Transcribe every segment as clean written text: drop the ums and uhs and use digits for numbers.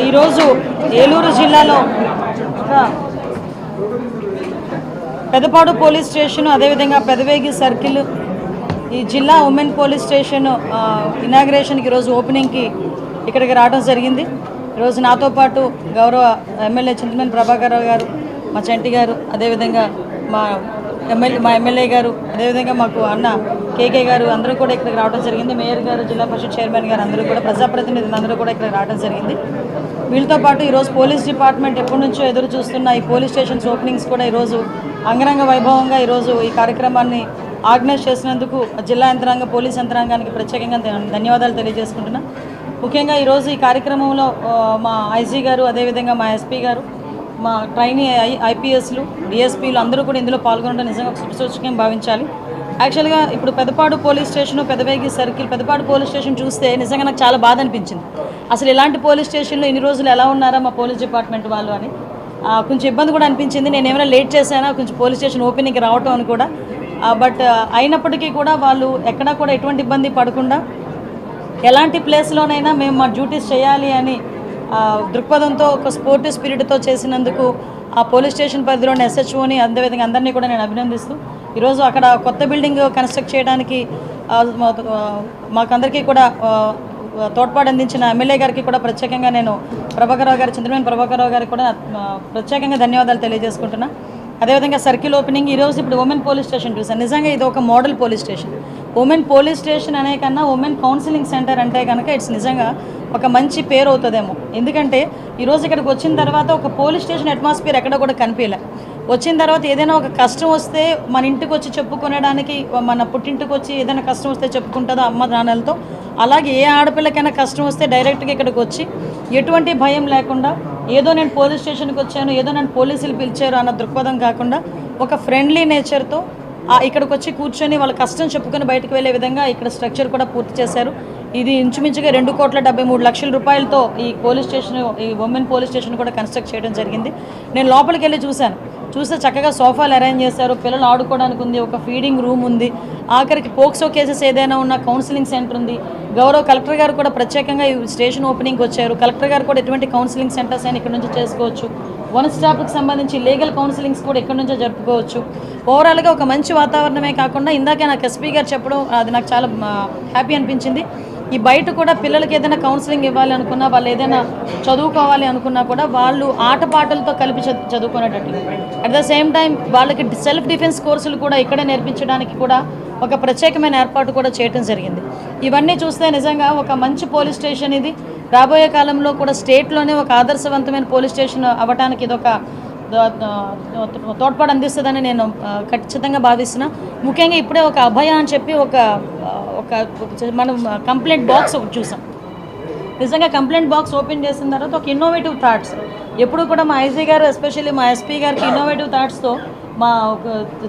ఈరోజు ఏలూరు జిల్లాలో Pedapadu police station అదేవిధంగా పెదవేగి సర్కిల్ ఈ జిల్లా ఉమెన్ పోలీస్ స్టేషన్ ఇనాగ్రేషన్కి ఈరోజు ఓపెనింగ్కి ఇక్కడికి రావడం జరిగింది. ఈరోజు నాతో పాటు గౌరవ ఎమ్మెల్యే చింతమనేని ప్రభాకర్ రావు గారు, మా చంటి గారు, అదేవిధంగా మా ఎమ్మెల్యే గారు, అదేవిధంగా మాకు అన్న కేకే గారు అందరూ కూడా ఇక్కడికి రావడం జరిగింది. మేయర్ గారు, జిల్లా పరిషత్ చైర్మన్ గారు అందరూ కూడా, ప్రజాప్రతినిధులు అందరూ కూడా ఇక్కడికి రావడం జరిగింది. వీళ్ళతో పాటు ఈరోజు పోలీస్ డిపార్ట్మెంట్ ఎప్పటి నుంచో ఎదురు చూస్తున్న ఈ పోలీస్ స్టేషన్స్ ఓపెనింగ్స్ కూడా ఈరోజు అంగరంగ వైభవంగా ఈరోజు ఈ కార్యక్రమాన్ని ఆర్గనైజ్ చేసినందుకు జిల్లా యంత్రాంగ పోలీస్ యంత్రాంగానికి ప్రత్యేకంగా ధన్యవాదాలు తెలియజేసుకుంటున్నా. ముఖ్యంగా ఈరోజు ఈ కార్యక్రమంలో మా ఐజీ గారు, అదేవిధంగా మా ఎస్పీ గారు, మా ట్రైనీ ఐపీఎస్లు, డిఎస్పీలు అందరూ కూడా ఇందులో పాల్గొనడం నిజంగా శుభసూచకంగా భావించాలి. యాక్చువల్గా ఇప్పుడు Pedapadu police station, Pedavegi circle, Pedapadu police station చూస్తే నిజంగా నాకు చాలా బాధ అనిపించింది. అసలు ఇలాంటి పోలీస్ స్టేషన్లో ఇన్ని రోజులు ఎలా ఉన్నారా మా పోలీస్ డిపార్ట్మెంట్ వాళ్ళు అని కొంచెం ఇబ్బంది కూడా అనిపించింది. నేను ఏమైనా లేట్ చేశానా కొంచెం పోలీస్ స్టేషన్ ఓపెనింగ్కి రావటం అని కూడా, బట్ అయినప్పటికీ కూడా వాళ్ళు ఎక్కడా కూడా ఎటువంటి ఇబ్బంది పడకుండా ఎలాంటి ప్లేస్లోనైనా మేము మా డ్యూటీస్ చేయాలి అని దృక్పథంతో ఒక స్పోర్టివ్ స్పిరిట్తో చేసినందుకు ఆ పోలీస్ స్టేషన్ పరిధిలోని ఎస్హెచ్ఓని అదేవిధంగా అందరినీ కూడా నేను అభినందిస్తూ ఈరోజు అక్కడ కొత్త బిల్డింగ్ కన్స్ట్రక్ట్ చేయడానికి మాకందరికీ కూడా తోడ్పాటు అందించిన ఎమ్మెల్యే గారికి కూడా ప్రత్యేకంగా నేను ప్రభాకరరావు గారు, చింతమనేని ప్రభాకరరావు గారికి కూడా ప్రత్యేకంగా ధన్యవాదాలు తెలియజేసుకుంటున్నా. అదేవిధంగా సర్కిల్ ఓపెనింగ్ ఈరోజు ఇప్పుడు ఉమెన్ పోలీస్ స్టేషన్ చూసాను. నిజంగా ఇది ఒక model police station. Women police station అనే కన్నా ఉమెన్ కౌన్సిలింగ్ సెంటర్ అంటే కనుక ఇట్స్ నిజంగా ఒక మంచి పేరు అవుతుందేమో. ఎందుకంటే ఈరోజు ఇక్కడికి వచ్చిన తర్వాత ఒక పోలీస్ స్టేషన్ అట్మాస్ఫియర్ ఎక్కడ కూడా కనిపించలే. వచ్చిన తర్వాత ఏదైనా ఒక కష్టం వస్తే మన ఇంటికి వచ్చి చెప్పుకునేడానికి, మన పుట్టింటికి వచ్చి ఏదైనా కష్టం వస్తే చెప్పుకుంటుందో అమ్మ నాన్నలతో, అలాగే ఏ ఆడపిల్లకైనా కష్టం వస్తే డైరెక్ట్గా ఇక్కడికి వచ్చి ఎటువంటి భయం లేకుండా ఏదో నేను పోలీస్ స్టేషన్కి వచ్చాను, ఏదో నన్ను పోలీసులు పిలిచారు అన్న దృక్పథం కాకుండా ఒక ఫ్రెండ్లీ నేచర్తో ఇక్కడికి వచ్చి కూర్చొని వాళ్ళ కష్టం చెప్పుకొని బయటకు వెళ్ళే విధంగా ఇక్కడ స్ట్రక్చర్ కూడా పూర్తి చేశారు. ఇది ఇంచుమించుగా 2,73,00,000 రూపాయలతో ఈ పోలీస్ స్టేషన్, ఈ ఉమెన్ పోలీస్ స్టేషన్ కూడా కన్స్ట్రక్ట్ చేయడం జరిగింది. నేను లోపలికి వెళ్ళి చూస్తే చక్కగా సోఫాలు అరేంజ్ చేశారు, పిల్లలు ఆడుకోవడానికి ఉంది, ఒక ఫీడింగ్ రూమ్ ఉంది, ఆఖరికి పోక్సో కేసెస్ ఏదైనా ఉన్న కౌన్సిలింగ్ సెంటర్ ఉంది. గౌరవ కలెక్టర్ గారు కూడా ప్రత్యేకంగా ఈ స్టేషన్ ఓపెనింగ్కి వచ్చారు. కలెక్టర్ గారు కూడా ఎటువంటి కౌన్సిలింగ్ సెంటర్స్ అయినా ఇక్కడ నుంచి చేసుకోవచ్చు. వన్ స్టాప్కి సంబంధించి లీగల్ కౌన్సిలింగ్స్ కూడా ఇక్కడ నుంచే జరుపుకోవచ్చు. ఓవరాల్గా ఒక మంచి వాతావరణమే కాకుండా ఇందాకే నాకు ఎస్పీ గారు చెప్పడం అది నాకు చాలా హ్యాపీ అనిపించింది. ఈ బయట కూడా పిల్లలకి ఏదైనా కౌన్సిలింగ్ ఇవ్వాలి అనుకున్నా, వాళ్ళు ఏదైనా చదువుకోవాలి అనుకున్నా కూడా వాళ్ళు ఆటపాటలతో కలిపి చదువుకునేటట్లు, అట్ ద సేమ్ టైం వాళ్ళకి సెల్ఫ్ డిఫెన్స్ కోర్సులు కూడా ఇక్కడే నేర్పించడానికి కూడా ఒక ప్రత్యేకమైన ఏర్పాటు కూడా చేయడం జరిగింది. ఇవన్నీ చూస్తే నిజంగా ఒక మంచి పోలీస్ స్టేషన్ ఇది. రాబోయే కాలంలో కూడా స్టేట్లోనే ఒక ఆదర్శవంతమైన పోలీస్ స్టేషన్ అవ్వడానికి ఇదొక తోడ్పాటు అందిస్తుందని నేను ఖచ్చితంగా భావిస్తున్నా. ముఖ్యంగా ఇప్పుడే ఒక అభయ అని చెప్పి ఒక మనం కంప్లైంట్ బాక్స్ ఒకటి చూసాం. నిజంగా కంప్లైంట్ బాక్స్ ఓపెన్ చేసిన తర్వాత ఒక ఇన్నోవేటివ్ థాట్స్, ఎప్పుడు కూడా మా ఐజీ గారు ఎస్పెషల్లీ మా ఎస్పీ గారికి ఇన్నోవేటివ్ థాట్స్తో మా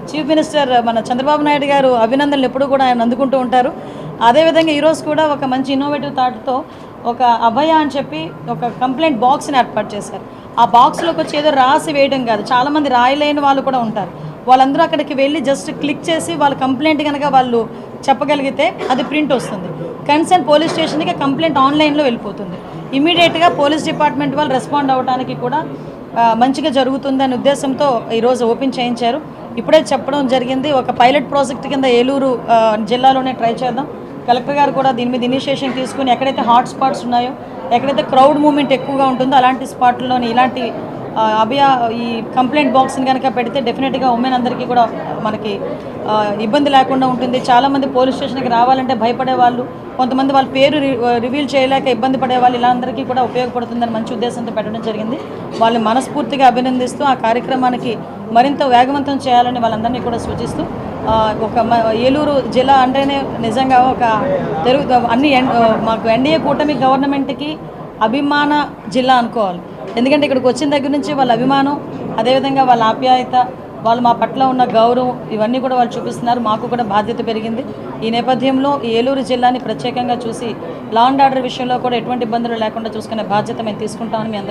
చీఫ్ మినిస్టర్ మన చంద్రబాబు నాయుడు గారు అభినందనలు ఎప్పుడు కూడా ఆయన అందుకుంటూ ఉంటారు. అదేవిధంగా ఈరోజు కూడా ఒక మంచి ఇన్నోవేటివ్ థాట్తో ఒక అభయ అని చెప్పి ఒక కంప్లైంట్ బాక్స్ని ఏర్పాటు చేశారు. ఆ బాక్స్లోకి వచ్చి ఏదో రాసి వేయడం కాదు, చాలామంది రాయలేని వాళ్ళు కూడా ఉంటారు. వాళ్ళందరూ అక్కడికి వెళ్ళి జస్ట్ క్లిక్ చేసి వాళ్ళ కంప్లైంట్ కనుక వాళ్ళు చెప్పగలిగితే అది ప్రింట్ వస్తుంది. కన్సర్న్ పోలీస్ స్టేషన్కి కంప్లైంట్ ఆన్లైన్లో వెళ్ళిపోతుంది. ఇమీడియట్గా పోలీస్ డిపార్ట్మెంట్ వాళ్ళు రెస్పాండ్ అవ్వడానికి కూడా మంచిగా జరుగుతుందనే ఉద్దేశంతో ఈరోజు ఓపెన్ చేయించారు. ఇప్పుడే చెప్పడం జరిగింది, ఒక పైలట్ ప్రాజెక్ట్ కింద ఏలూరు జిల్లాలోనే ట్రై చేద్దాం. కలెక్టర్ గారు కూడా దీని మీద ఇనిషియేషన్ తీసుకుని ఎక్కడైతే హాట్ స్పాట్స్ ఉన్నాయో, ఎక్కడైతే క్రౌడ్ మూవ్మెంట్ ఎక్కువగా ఉంటుందో అలాంటి స్పాట్లోని ఇలాంటి ఈ కంప్లైంట్ బాక్స్ని కనుక పెడితే డెఫినెట్గా ఉమెన్ అందరికీ కూడా మనకి ఇబ్బంది లేకుండా ఉంటుంది. చాలామంది పోలీస్ స్టేషన్కి రావాలంటే భయపడే వాళ్ళు, కొంతమంది వాళ్ళ పేరు రివీల్ చేయలేక ఇబ్బంది పడేవాళ్ళు, ఇలా అందరికీ కూడా ఉపయోగపడుతుందని మంచి ఉద్దేశంతో పెట్టడం జరిగింది. వాళ్ళని మనస్ఫూర్తిగా అభినందిస్తూ ఆ కార్యక్రమానికి మరింత వేగవంతం చేయాలని వాళ్ళందరినీ కూడా సూచిస్తూ ఒక ఏలూరు జిల్లా అంటేనే నిజంగా ఒక మాకు ఎన్డీఏ కూటమి గవర్నమెంట్కి అభిమాన జిల్లా అనుకోవాలి. ఎందుకంటే ఇక్కడికి వచ్చిన దగ్గర నుంచి వాళ్ళ అభిమానం, అదేవిధంగా వాళ్ళ ఆప్యాయత, వాళ్ళు మా పట్ల ఉన్న గౌరవం ఇవన్నీ కూడా వాళ్ళు చూపిస్తున్నారు. మాకు కూడా బాధ్యత పెరిగింది. ఈ నేపథ్యంలో ఈ ఏలూరు జిల్లాని ప్రత్యేకంగా చూసి లా అండ్ ఆర్డర్ విషయంలో కూడా ఎటువంటి ఇబ్బందులు లేకుండా చూసుకునే బాధ్యత మేము తీసుకుంటామని మీ అందరికీ